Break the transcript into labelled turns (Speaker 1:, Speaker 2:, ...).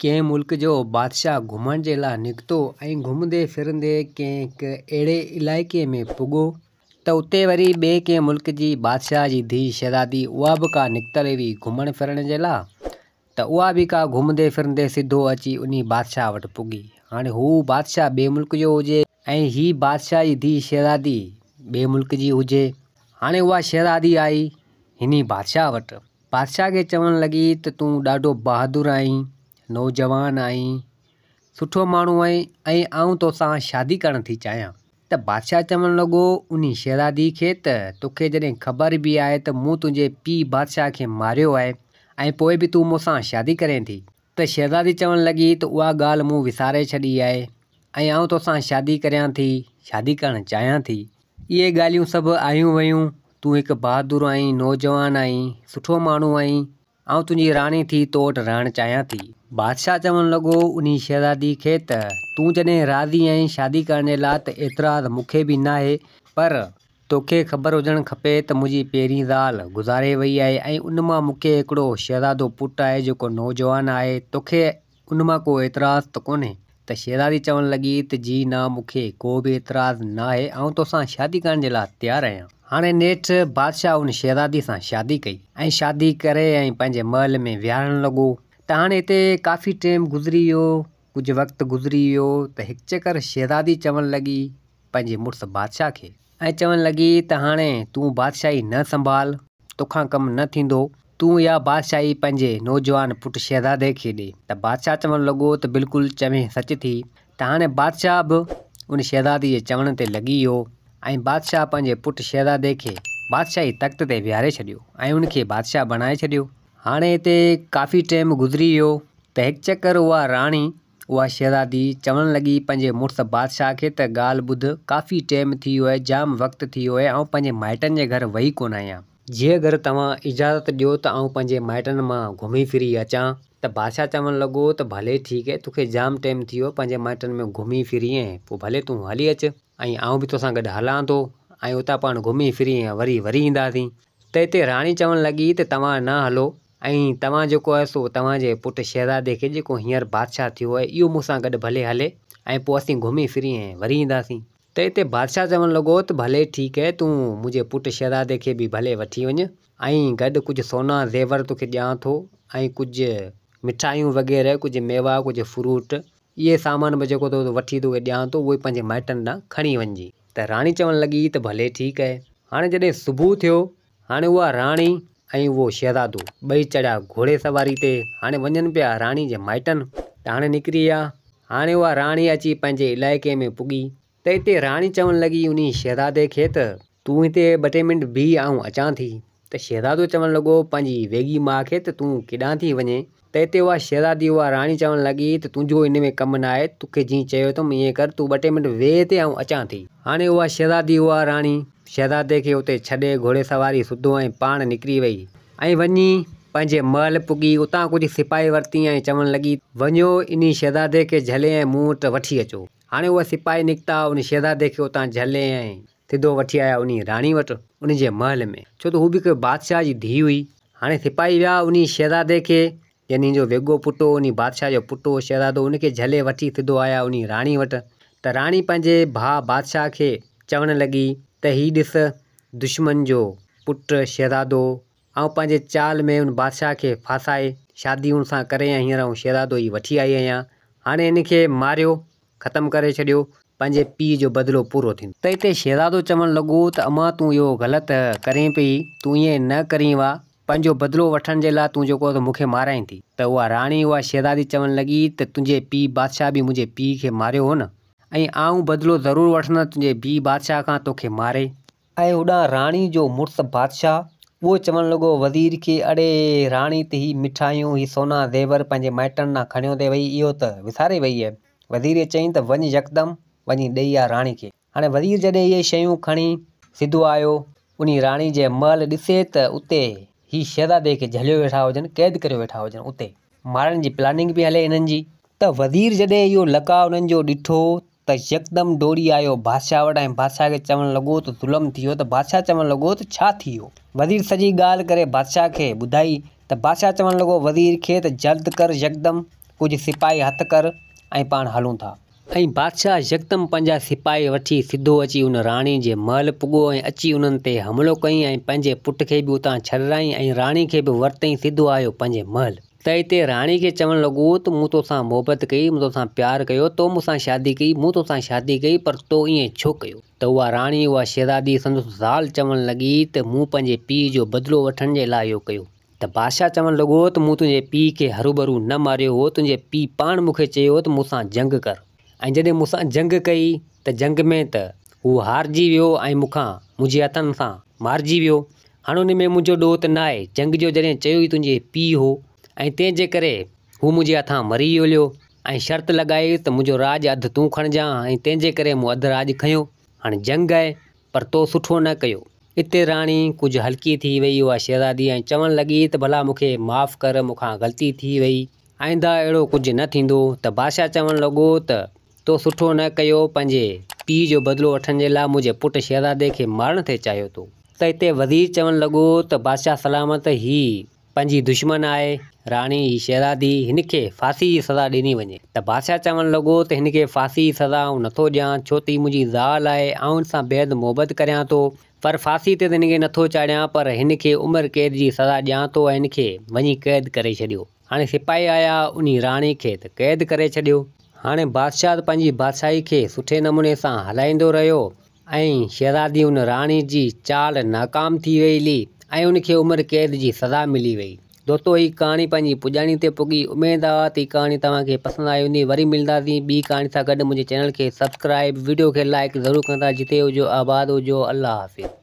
Speaker 1: कंहिं मुल्क जो बादशाह घुमण जे लाइ निकितो ऐं घुमंदे फिरंदे कंहिं हिक अहिड़े इलाइक़े में पुॻो त उते वरी ॿिए कंहिं मुल्क जी बादशाह जी धीउ शहज़ादी उहा बि का निकितल हुई घुमण फिरण जे लाइ। त उहा बि का घुमंदे फिरंदे सिधो अची उन बादशाह वटि पुॻी। हाणे हू बादशाह ॿिए मुल्क जो हुजे ऐं हीअ बादशाह जी धीउ शहज़ादी ॿिए मुल्क जी हुजे। हाणे उहा शहज़ादी आई हिन बादशाह वटि, बादशाह खे चवणु लॻी त तूं ॾाढो बहादुर आहीं, नौजवान आहीं, सुठो माण्हू आहीं ऐं आउं तोसां शादी करण थी चाहियां। त बादशाह चवणु लॻो उन शहज़ादी खे त तोखे जॾहिं ख़बर बि आहे त मूं तुंहिंजे पीउ बादशाह खे मारियो आहे ऐं पोइ बि तूं मूंसां शादी करें थी। त शहज़ादी चवणु लॻी त उहा ॻाल्हि मूं विसारे छॾी आहे ऐं आउं तोसां शादी करियां थी, शादी करणु चाहियां थी। इहे ॻाल्हियूं सभु आयूं वयूं, तूं हिकु बहादुर आहीं, नौजवान आहीं, सुठो माण्हू आहीं, आउं तुंहिंजी राणी थी तो वटि रहणु चाहियां थी। बादशाह चवणु लॻो उन शहज़ादी खे त तूं जॾहिं राज़ी आहीं शादी करण जे लाइ त एतिराज़ मूंखे बि न आहे, पर तोखे ख़बर हुजणु खपे त मुंहिंजी पहिरीं ज़ाल गुज़ारे वई आहे ऐं उन मां मूंखे हिकिड़ो शहज़ादो पुटु आहे जेको नौजवान आहे। तोखे उन मां को एतिराज़ त कोन्हे? त शहज़ादी चवणु लॻी त जी न, मूंखे को बि एतिराज़ न आहे, आउं तोसां शादी करण जे लाइ तयारु आहियां। हाणे नेठि बादशाह उन शहज़ादी सां शादी कई ऐं शादी करे ऐं पंहिंजे महल में विहारणु लॻो। त हाणे हिते काफ़ी टाइम गुज़री वियो, कुझु वक़्तु गुज़री वियो त हिकु चकर शहज़ादी चवणु लॻी पंहिंजे मुड़ुसु बादशाह खे ऐं चवणु लॻी त हाणे तूं बादशाही न संभाल, तोखां कमु न थींदो, तूं इहा बादशाही पंहिंजे नौजवान पुटु शहज़ादे खे ॾे। त बादशाह चवणु लॻो त बिल्कुलु चवें सच थी। त हाणे बादशाह बि उन शहज़ादी जे चवण ते लॻी वियो ऐं बादशाह पंहिंजे पुटु शहज़ादे खे बादशाही तख़्त ते विहारे छॾियो ऐं उनखे बादशाह बणाए छॾियो। हाणे हिते काफ़ी टाइम गुज़री वियो त हिकु चकर उहा राणी, उहा शहज़ादी चवणु लॻी पंहिंजे मुड़ुसु बादशाह खे त ॻाल्हि ॿुध, काफ़ी टाइम थी वियो आहे, जाम वक़्तु थी वियो आहे, ऐं पंहिंजे माइटनि जे घर वेही कोन आहियां। जीअं अगरि तव्हां इजाज़त ॾियो त आउं पंहिंजे माइटनि मां घुमी फिरी अचां। त बादशाह चवणु लॻो त भले ठीकु आहे, तोखे जाम टाइम थी वियो पंहिंजे माइटनि में घुमी फिरी ऐं पोइ भले तूं हली अचु ऐं आउं बि तोसां गॾु हलां थो ऐं उतां पाण घुमी फिरी ऐं वरी ईंदासीं। त हिते राणी चवणु लॻी त तव्हां न हलो ऐं तव्हां जेको आहे सो तव्हांजे पुटु शहज़ादे खे जेको हींअर बादशाह थियो आहे इहो मूंसां गॾु भले हले ऐं पोइ असीं घुमी फिरी ऐं वरी ईंदासीं। त हिते बादशाह चवणु लॻो त भले ठीकु आहे, तूं मुंहिंजे पुटु शहज़ादे खे बि भले वठी वञु ऐं गॾु कुझु सोना ज़ेवर तोखे ॾियां थो ऐं कुझु मिठाइयूं वग़ैरह, कुझु मेवा, कुझु फ्रूट, इहे सामान बि जेको तो वठी तोखे ॾियां थो, उहे पंहिंजे माइटनि ॾांहुं खणी वञिजी। त राणी चवणु लॻी त भले ठीकु आहे। हाणे जॾहिं सुबुह थियो, हाणे उहा राणी ऐं उहो शहज़ादो ॿई चढ़िया घोड़े सवारी ते, हाणे वञनि पिया राणी जे माइटनि। त हाणे निकिरी विया। हाणे उहा राणी अची पंहिंजे इलाइक़े में पुॻी। त हिते राणी चवणु लॻी उन शहज़ादे खे त तूं हिते ॿ टे मिंट बीह, आउं अचां थी। त शहज़ादो चवणु लॻो पंहिंजी वेगी माउ खे त तूं केॾांहुं थी वञे? त हिते उहा शहज़ादी, उहा राणी चवणु लॻी त तुंहिंजो इन में कमु न आहे, तोखे जीअं चयो अथमि ईअं कर, तूं ॿ टे मिंट वेह हिते, आउं अचां थी। हाणे उहा शहज़ादी, उहा राणी शहज़ादे खे उते छॾे घोड़े सवारी सुधो ऐं पाण निकिरी वई ऐं वञी पंहिंजे महल पुॻी। उतां कुझु सिपाही वरिती ऐं चवणु लॻी वञो इन शहज़ादे खे झले ऐं मूं वटि वठी अचो। हाणे उहा सिपाही निकिता उन शहज़ादे खे उतां झले ऐं सिधो वठी आया उन राणी वटि, उन जे महल में, छो त हू बि हिकु बादशाह जी धीउ हुई। हाणे सिपाही विया उन शहज़ादे खे, यानी जो वेॻो पुटु हो, उन बादशाह जो पुटु हो शहज़ादो, उनखे झले वठी सिधो आया उन राणी वटि। त राणी पंहिंजे भाउ बादशाह खे चवणु लॻी त हीउ ॾिस, दुश्मन जो पुटु शहज़ादो, ऐं पंहिंजे चाल में उन बादशाह खे फासाए शादी हुन सां करे ऐं हींअर आउं शहज़ादो ई वठी आई आहियां। हाणे इनखे मारियो, ख़तमु करे छॾियो, पंहिंजे पीउ जो बदिलो पूरो थींदो। त हिते शहज़ादो चवणु लॻो त अमां तूं इहो ग़लति करें पई, तूं ईअं न करीं वा, पंहिंजो बदिलो वठण जे लाइ तूं जेको आहे मूंखे माराईं थी। त उहा राणी, उहा शहज़ादी चवणु लॻी त तुंहिंजे पीउ बादशाह बि मुंहिंजे पीउ खे मारियो हो न, ऐं आउं बदिलो ज़रूरु वठंदुसि तुंहिंजे पीउ बादशाह खां, तोखे मारे। ऐं होॾां राणी जो मुड़ुसु बादशाह, उहो चवणु लॻो वज़ीर खे, अड़े राणी त ही मिठाइयूं, ही सोना ज़ेवर पंहिंजे माइटनि ॾांहुं खणियो ते वई, इहो त विसारे वई आहे। वज़ीर चयईं त वञ यकदमि वञी ॾेई आ राणी खे। हाणे वज़ीर जॾहिं इहे शयूं खणी सिधो आयो उन राणी जे महल, ॾिसे त उते ही शहज़ादे खे झलियो वेठा हुजनि, क़ैद करे वेठा हुजनि, उते मारण जी प्लानिंग बि हले हिननि जी। त वज़ीर जॾहिं इहो लका उन्हनि जो ॾिठो त यकदमि दौड़ी आयो बादशाह वटि ऐं बादशाह खे चवणु लॻो त ज़ुल्म थी वियो। त बादशाह चवणु लॻो त छा थी वियो? वज़ीर सॼी ॻाल्हि करे बादशाह खे ॿुधाई। त बादशाह चवणु लॻो वज़ीर खे त जल्द कर, यकदमि कुछ सिपाही हथ कर ऐं पाण हलूं था। ऐं बादशाह यकदम पंहिंजा सिपाही वठी सिधो अची उन राणी जे महल पुॻो ऐं अची उन्हनि ते हमिलो कयईं ऐं पंहिंजे पुट खे बि उतां छॾाईं ऐं राणी खे बि वरितईं सिधो आयो पंहिंजे महल। त हिते राणी खे चवणु लॻो त मूं तोसां मोहबत कई, मूं तोसां प्यारु कयो, तो मूंसां शादी कई, मूं तोसां शादी कई, पर तो ईअं छो कयो? त उहा राणी उहा शहज़ादी संदसि ज़ाल चवणु लॻी त मूं पंहिंजे पीउ जो बदिलो वठण जे लाइ इहो कयो। त बादशाह चवणु लॻो त मूं तुंहिंजे पीउ खे हरूभरू न मारियो हो, तुंहिंजे पीउ पाण मूंखे चयो त मूंसां जंग कर। ऐं जॾहिं मूंसां जंग कई त जंग में त हू हारजी वियो ऐं मूंखां मुंहिंजे हथनि सां मारिजी वियो। हाणे उन में मुंहिंजो ॾोह त न आहे। जंग जो जॾहिं चयो ई तुंहिंजे पीउ हो ऐं तंहिंजे करे हू मुंहिंजे हथां मरी हलियो ऐं शर्त लॻाई त मुंहिंजो राॼु अधु तूं खणिजांइ ऐं तंहिंजे करे मूं अधु राॼु खंयो। हाणे जंग आहे पर तो सुठो न कयो। हिते राणी कुझु हल्की थी वई उहा शहज़ादी ऐं चवणु लॻी त भला मूंखे माफ़ु कर, मूंखां ग़लती थी वई, आईंदा अहिड़ो कुझु न थींदो। त बादशाह चवणु लॻो त तो सुठो न कयो, पंहिंजे पीउ जो बदिलो वठण जे लाइ मुंहिंजे पुटु शहज़ादे खे मारण ते चाहियो तो। त हिते वज़ीर चवणु लॻो त बादशाह सलामत, ही पंहिंजी दुश्मन आहे राणी ही शहज़ादी, हिन खे फांसी जी सज़ा ॾिनी वञे। त बादशाह चवणु लॻो त हिन खे फांसी जी सज़ा आउं नथो ॾियां, छो त हीअ मुंहिंजी ज़ाल आहे, आउं हिन सां बेहदि मोहबत करियां थो, पर फांसी ते त हिन खे नथो चाढ़ियां, पर हिन खे उमिरि क़ैद जी सज़ा ॾियां थो ऐं हिन खे वञी क़ैद करे छॾियो। हाणे सिपाही आया उन राणी खे त क़ैद करे छॾियो। हाणे बादशाह पंहिंजी बादशाही खे सुठे नमूने सां हलाईंदो रहियो ऐं शहज़ादी उन राणी जी चाल नाकाम थी वई हली ऐं उनखे उमिरि क़ैद जी सज़ा मिली वई। दोस्तो, ही कहाणी पंहिंजी पुॼाणी ते पुॻी। उमेद आहे त ही कहाणी तव्हांखे पसंदि आई हूंदी। वरी मिलंदासीं ॿी कहाणी सां गॾु। मुंहिंजे चैनल खे सब्सक्राइब, वीडियो खे लाइक ज़रूरु कंदा। जिते हुजो आबाद हुजो। अल्लाह हाफ़िज़।